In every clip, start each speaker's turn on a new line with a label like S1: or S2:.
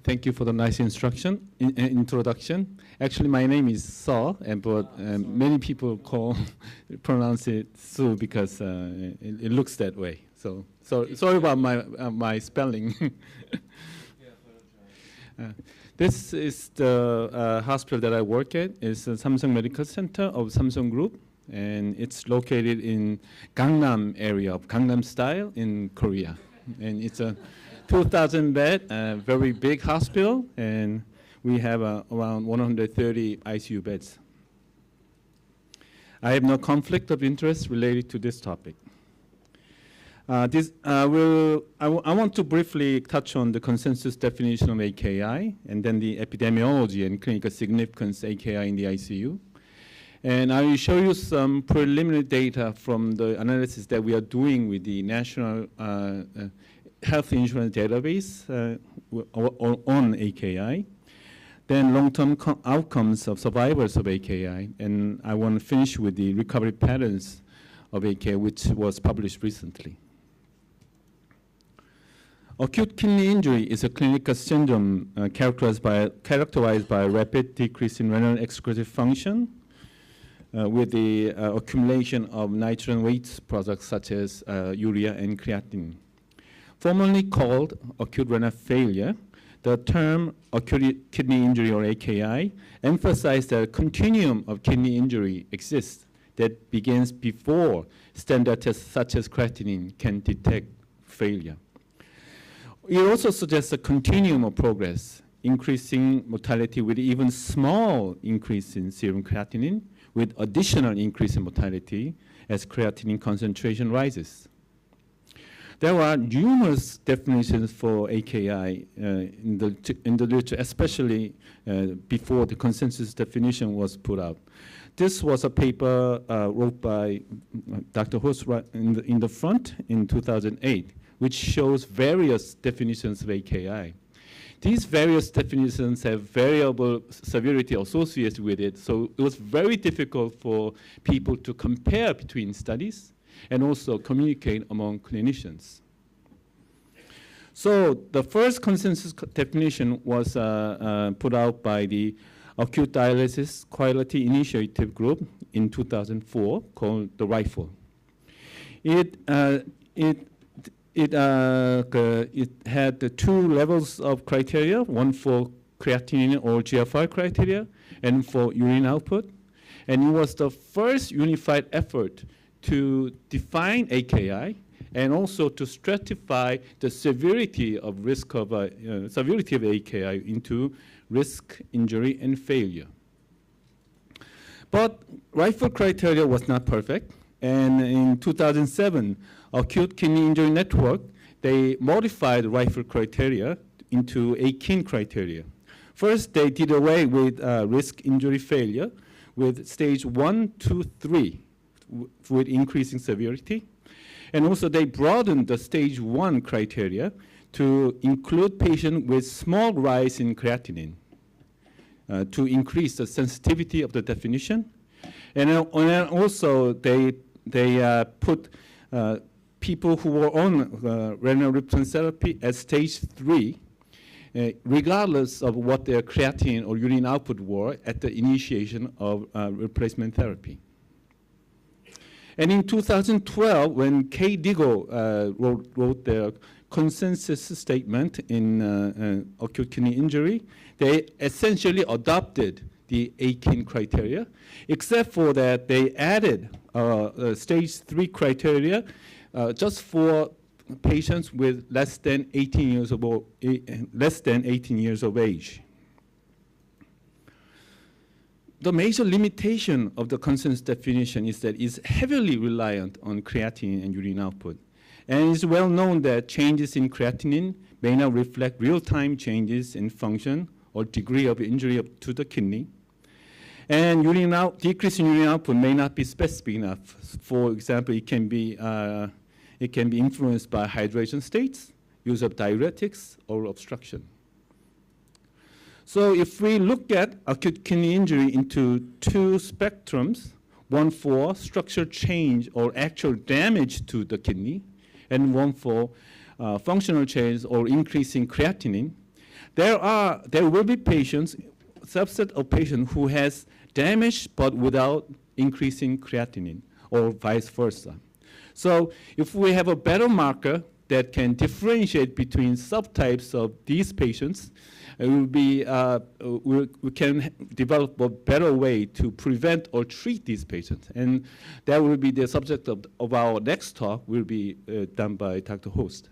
S1: Thank you for the nice introduction. Actually, my name is So, but many people pronounce it Su because it looks that way. So sorry about my spelling. This is the hospital that I work at. It's the Samsung Medical Center of Samsung Group, and it's located in Gangnam area of Gangnam Style in Korea. And it's a 2,000 bed, very big hospital, and we have around 130 ICU beds. I have no conflict of interest related to this topic. I want to briefly touch on the consensus definition of AKI, and then the epidemiology and clinical significance AKI in the ICU. And I will show you some preliminary data from the analysis that we are doing with the National Health Insurance Database on AKI. Then long-term outcomes of survivors of AKI. And I want to finish with the recovery patterns of AKI, which was published recently. Acute kidney injury is a clinical syndrome characterized by a rapid decrease in renal excretive function with the accumulation of nitrogen weight products such as urea and creatinine. Formerly called acute renal failure, the term acute kidney injury or AKI emphasizes that a continuum of kidney injury exists that begins before standard tests such as creatinine can detect failure. It also suggests a continuum of progress, increasing mortality with even small increase in serum creatinine, with additional increase in mortality as creatinine concentration rises. There are numerous definitions for AKI in the literature, especially before the consensus definition was put out. This was a paper wrote by Dr. Host in the front in 2008, which shows various definitions of AKI. These various definitions have variable severity associated with it, so it was very difficult for people to compare between studies and also communicate among clinicians. So the first consensus definition was put out by the Acute Dialysis Quality Initiative Group in 2004, called the RIFLE. It had the two levels of criteria, one for creatinine or GFR criteria, and for urine output. And it was the first unified effort to define AKI and also to stratify the severity of risk of severity of AKI into risk, injury, and failure. But RIFLE criteria was not perfect, and in 2007, Acute Kidney Injury Network, they modified RIFLE criteria into AKIN criteria. First, they did away with risk, injury, failure with stage 1, 2, 3 with increasing severity. And also they broadened the stage 1 criteria to include patients with small rise in creatinine to increase the sensitivity of the definition. And also they put people who were on renal replacement therapy at stage 3, regardless of what their creatinine or urine output were at the initiation of replacement therapy. And in 2012, when Kay Diggle wrote their consensus statement in acute kidney injury, they essentially adopted the AKIN criteria, except for that they added stage 3 criteria just for patients with less than 18 years of age. The major limitation of the consensus definition is that it's heavily reliant on creatinine and urine output. And it's well known that changes in creatinine may not reflect real-time changes in function or degree of injury to the kidney. And decrease in urine output may not be specific enough. For example, it can be influenced by hydration states, use of diuretics, or obstruction. So if we look at acute kidney injury into two spectrums, one for structural change or actual damage to the kidney, and one for functional change or increasing creatinine, There will be patients, subset of patients who has damage but without increasing creatinine, or vice versa. So if we have a better marker that can differentiate between subtypes of these patients, it will be, we can develop a better way to prevent or treat these patients. And that will be the subject of our next talk, will be done by Dr. Host.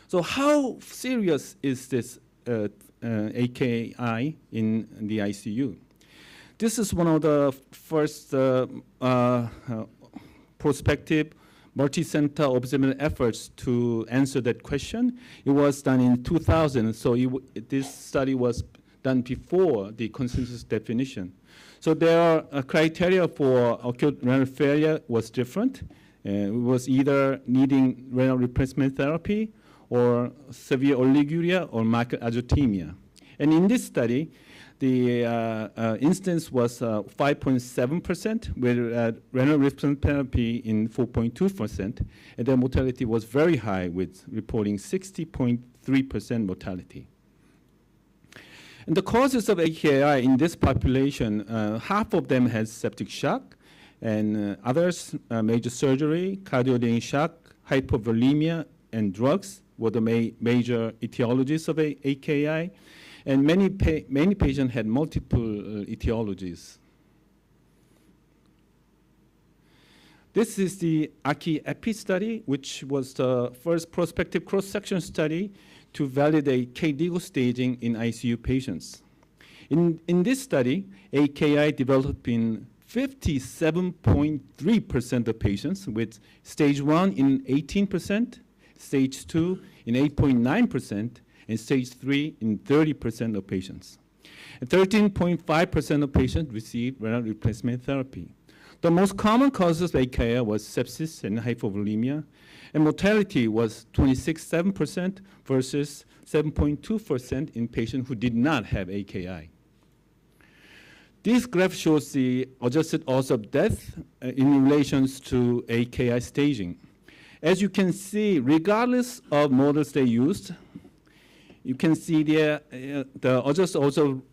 S1: So how serious is this AKI in the ICU? This is one of the first prospective multi-center observation efforts to answer that question. It was done in 2000, so this study was done before the consensus definition. So there are criteria for acute renal failure was different. It was either needing renal replacement therapy, or severe oliguria, or marked azotemia. And in this study, the instance was 5.7% with renal replacement therapy in 4.2%, and the mortality was very high, with reporting 60.3% mortality. And the causes of AKI in this population, half of them had septic shock, and others, major surgery, cardiogenic shock, hypovolemia, and drugs were the major etiologies of AKI. And many patients had multiple etiologies. This is the AKI study, which was the first prospective cross-section study to validate KDIGO staging in ICU patients. In this study, AKI developed in 57.3% of patients, with stage 1 in 18%, stage 2 in 8.9%, and stage 3 in 30% of patients. 13.5% of patients received renal replacement therapy. The most common causes of AKI was sepsis and hypovolemia, and mortality was 26.7% versus 7.2% in patients who did not have AKI. This graph shows the adjusted odds of death in relation to AKI staging. As you can see, regardless of models they used, you can see the adjusted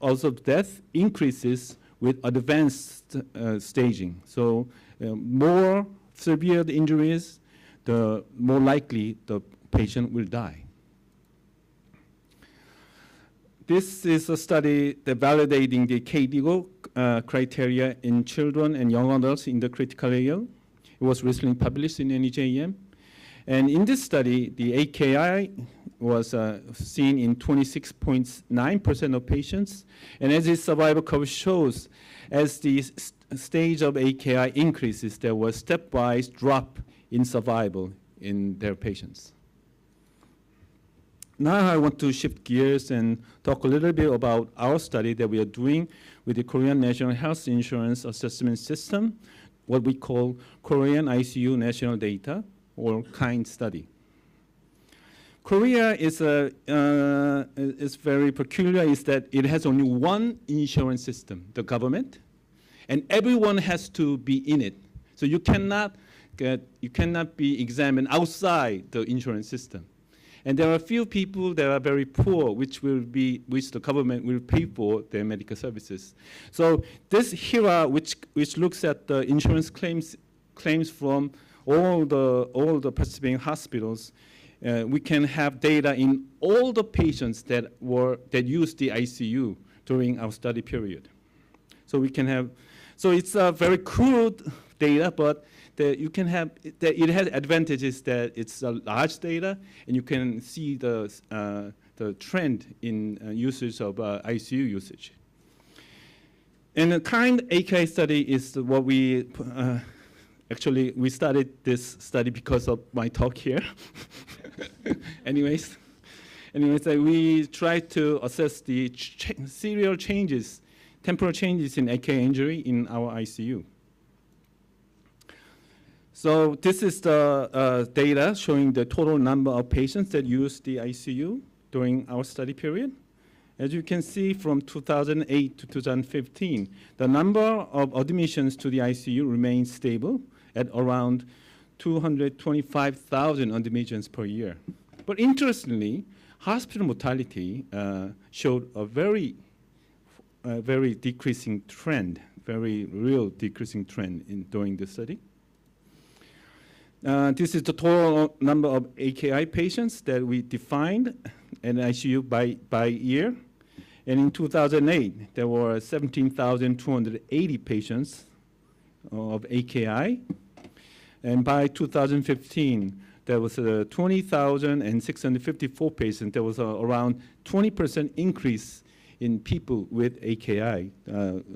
S1: odds of death increases with advanced staging. So more severe the injuries, the more likely the patient will die. This is a study that validating the KDIGO criteria in children and young adults in the critical ill. It was recently published in NEJM. And in this study, the AKI was seen in 26.9% of patients. And as the survival curve shows, as the stage of AKI increases, there was stepwise drop in survival in their patients. Now I want to shift gears and talk a little bit about our study that we are doing with the Korean National Health Insurance Assessment System, what we call Korean ICU National Data, or KIN study. Korea is very peculiar, is that it has only one insurance system, the government, and everyone has to be in it. So you cannot be examined outside the insurance system. And there are a few people that are very poor, which the government will pay for their medical services. So this HERA, which looks at the insurance claims from all the participating hospitals, we can have data in all the patients that used the ICU during our study period. So we can have, so it's a very crude data, but it has advantages that it's a large data, and you can see the trend in usage of ICU usage. And the KIN AKI study is what we actually, we started this study because of my talk here. Anyways, we tried to assess the serial changes, temporal changes in AKI injury in our ICU. So this is the data showing the total number of patients that used the ICU during our study period. As you can see, from 2008 to 2015, the number of admissions to the ICU remained stable at around 225,000 admissions per year. But interestingly, hospital mortality showed a very decreasing trend, very real decreasing trend during the study. This is the total number of AKI patients that we defined in ICU by year. And in 2008, there were 17,280 patients of AKI. And by 2015, there was 20,654 patients. There was around 20% increase in people with AKI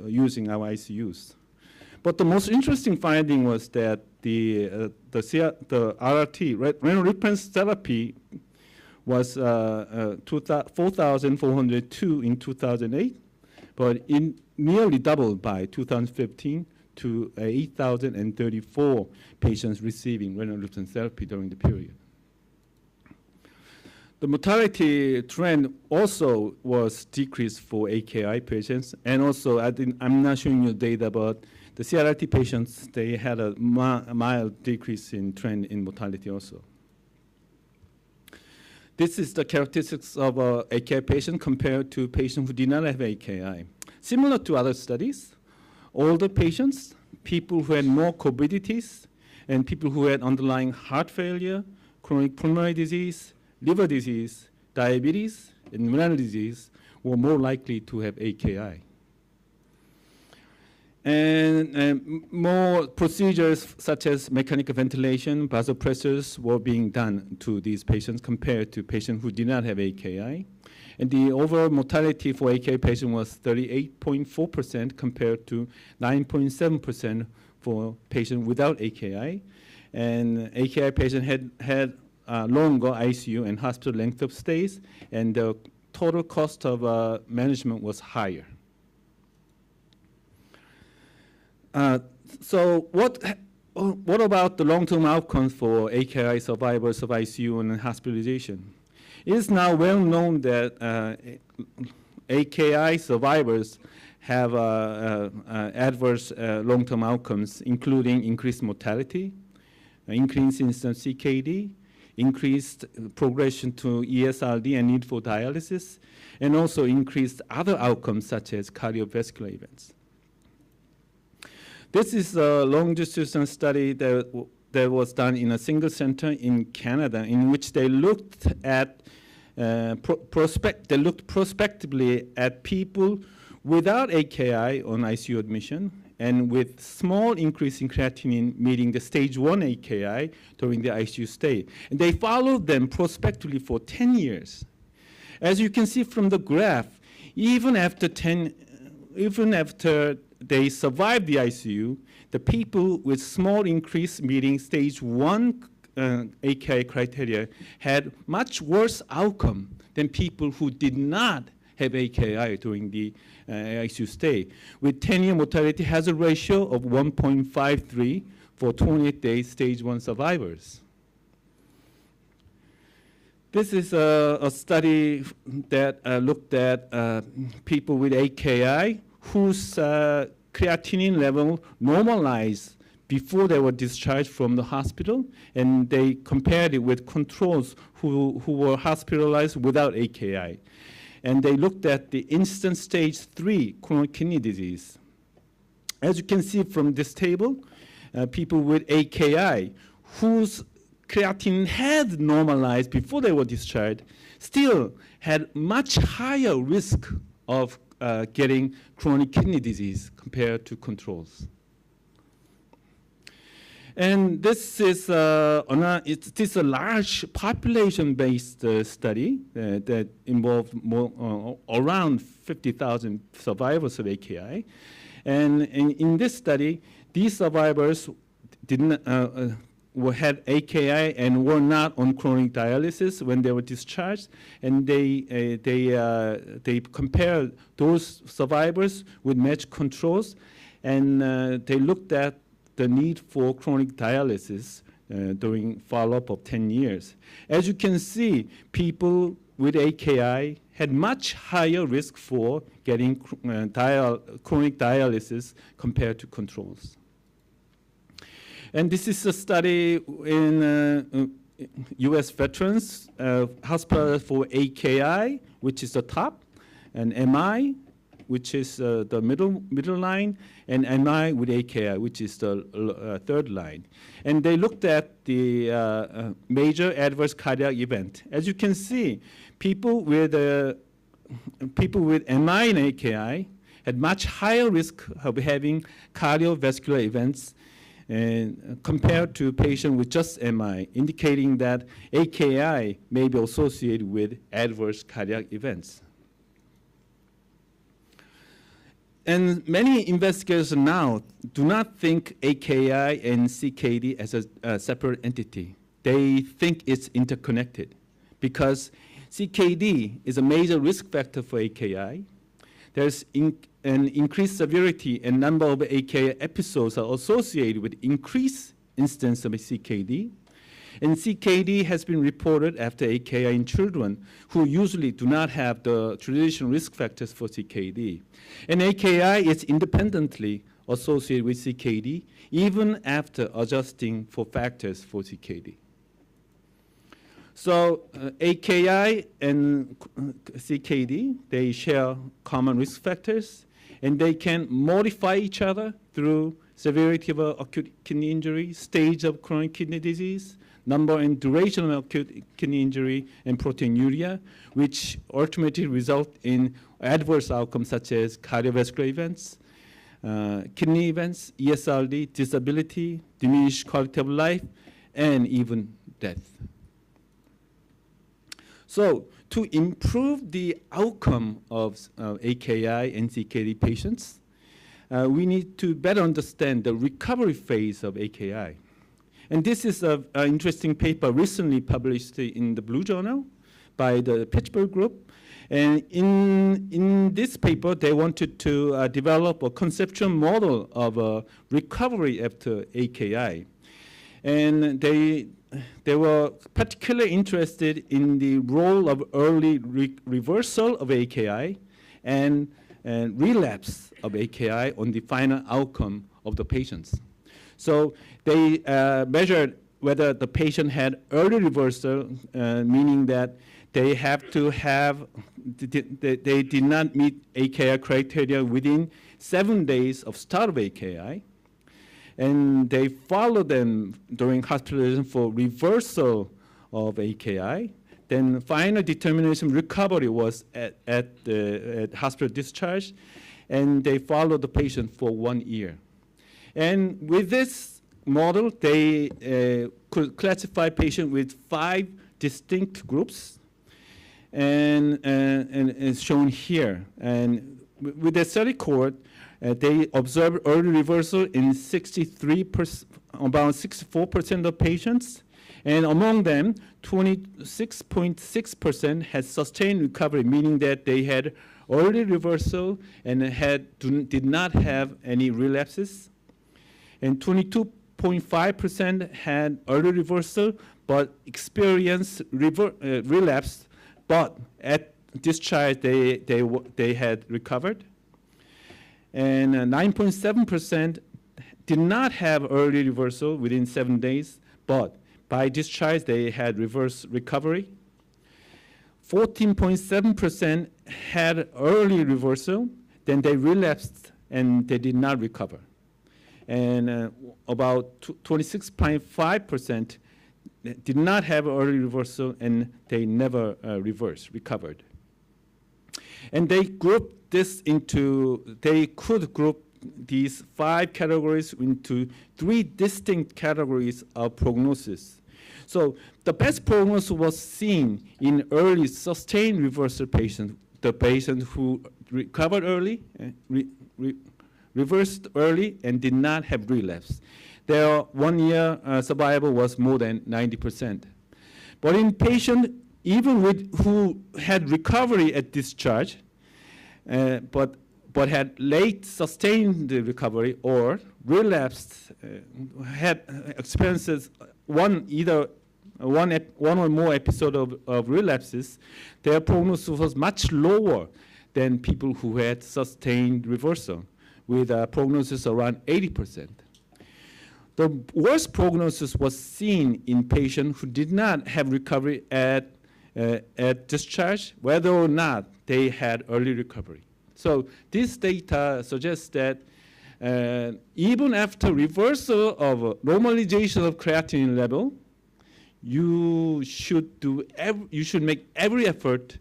S1: using our ICUs. But the most interesting finding was that the RRT, renal reference therapy, was 4,402 in 2008, but nearly doubled by 2015 to 8,034 patients receiving renal reference therapy during the period. The mortality trend also was decreased for AKI patients, and also I'm not showing you data, but the CRRT patients, they had a mild decrease in trend in mortality also. This is the characteristics of an AKI patient compared to patients who did not have AKI. Similar to other studies, older patients, people who had more comorbidities, and people who had underlying heart failure, chronic pulmonary disease, liver disease, diabetes, and renal disease were more likely to have AKI. And more procedures such as mechanical ventilation, vasopressors were being done to these patients compared to patients who did not have AKI. And the overall mortality for AKI patients was 38.4% compared to 9.7% for patients without AKI. And AKI patients had longer ICU and hospital length of stays, and the total cost of management was higher. So what about the long-term outcomes for AKI survivors of ICU and hospitalization? It is now well known that AKI survivors have adverse long-term outcomes, including increased mortality, increased incidence of CKD, increased progression to ESRD and need for dialysis, and also increased other outcomes such as cardiovascular events. This is a longitudinal study that was done in a single center in Canada, in which they looked at prospectively at people without AKI on ICU admission and with small increase in creatinine meeting the stage 1 AKI during the ICU stay. And they followed them prospectively for 10 years. As you can see from the graph, even after they survived the ICU, the people with small increase meeting stage 1 AKI criteria had much worse outcome than people who did not have AKI during the ICU stay, with 10-year mortality hazard ratio of 1.53 for 28-day stage 1 survivors. This is a study that looked at people with AKI whose creatinine level normalized before they were discharged from the hospital, and they compared it with controls who were hospitalized without AKI. And they looked at the incident stage 3 chronic kidney disease. As you can see from this table, people with AKI whose creatinine had normalized before they were discharged still had much higher risk of getting chronic kidney disease compared to controls. And this is a large population-based study that involved around 50,000 survivors of AKI. And in this study, these survivors had AKI and were not on chronic dialysis when they were discharged, and they compared those survivors with matched controls, and they looked at the need for chronic dialysis during follow-up of 10 years. As you can see, people with AKI had much higher risk for getting chronic dialysis compared to controls. And this is a study U.S. veterans hospitalized for AKI, which is the top, and MI, which is the middle line, and MI with AKI, which is the third line. And they looked at the major adverse cardiac event. As you can see, people with MI and AKI had much higher risk of having cardiovascular events compared to patients with just MI, indicating that AKI may be associated with adverse cardiac events. And many investigators now do not think AKI and CKD as a separate entity. They think it's interconnected because CKD is a major risk factor for AKI. There's an increased severity and number of AKI episodes are associated with increased incidence of CKD. And CKD has been reported after AKI in children who usually do not have the traditional risk factors for CKD. And AKI is independently associated with CKD even after adjusting for factors for CKD. So AKI and CKD, they share common risk factors, and they can modify each other through severity of acute kidney injury, stage of chronic kidney disease, number and duration of acute kidney injury, and proteinuria, which ultimately result in adverse outcomes such as cardiovascular events, kidney events, ESRD, disability, diminished quality of life, and even death. So to improve the outcome of AKI and CKD patients, we need to better understand the recovery phase of AKI. And this is an interesting paper recently published in the Blue Journal by the Pittsburgh group. And in this paper, they wanted to develop a conceptual model of recovery after AKI. And they were particularly interested in the role of early reversal of AKI and relapse of AKI on the final outcome of the patients. So they measured whether the patient had early reversal, meaning that they have to have, they did not meet AKI criteria within 7 days of start of AKI. And they followed them during hospitalization for reversal of AKI. Then final determination recovery was at hospital discharge, and they followed the patient for 1 year. And with this model, they could classify patients with 5 distinct groups, and it's shown here. And with the study cohort, they observed early reversal in 63%, about 64% of patients, and among them, 26.6% had sustained recovery, meaning that they had early reversal and did not have any relapses. And 22.5% had early reversal but experienced relapse, but at discharge they had recovered. And 9.7% did not have early reversal within 7 days, but by discharge they had reverse recovery. 14.7% had early reversal, then they relapsed and they did not recover. And about 26.5% did not have early reversal and they never recovered. And they grouped this into, they could group these 5 categories into 3 distinct categories of prognosis. So the best prognosis was seen in early sustained reversal patients, the patients who recovered early, reversed early, and did not have relapse. Their 1-year survival was more than 90%. But in patients even who had recovery at discharge, but had late sustained recovery or relapsed, had experiences one or more episode of relapses, their prognosis was much lower than people who had sustained reversal, with a prognosis around 80%. The worst prognosis was seen in patients who did not have recovery at discharge, whether or not they had early recovery. So this data suggests that even after reversal of normalization of creatinine level, you should make every effort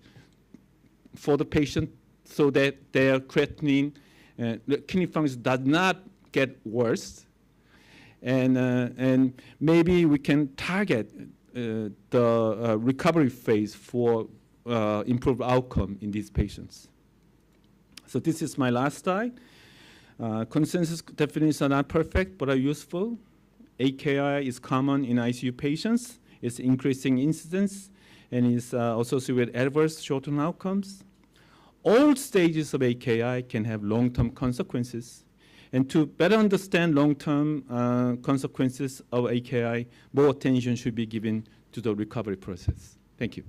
S1: for the patient so that their creatinine kidney function does not get worse, and maybe we can target the recovery phase for improved outcome in these patients. So this is my last slide. Consensus definitions are not perfect, but are useful. AKI is common in ICU patients. It's increasing incidence and is associated with adverse short-term outcomes. All stages of AKI can have long-term consequences. And to better understand long-term consequences of AKI, more attention should be given to the recovery process. Thank you.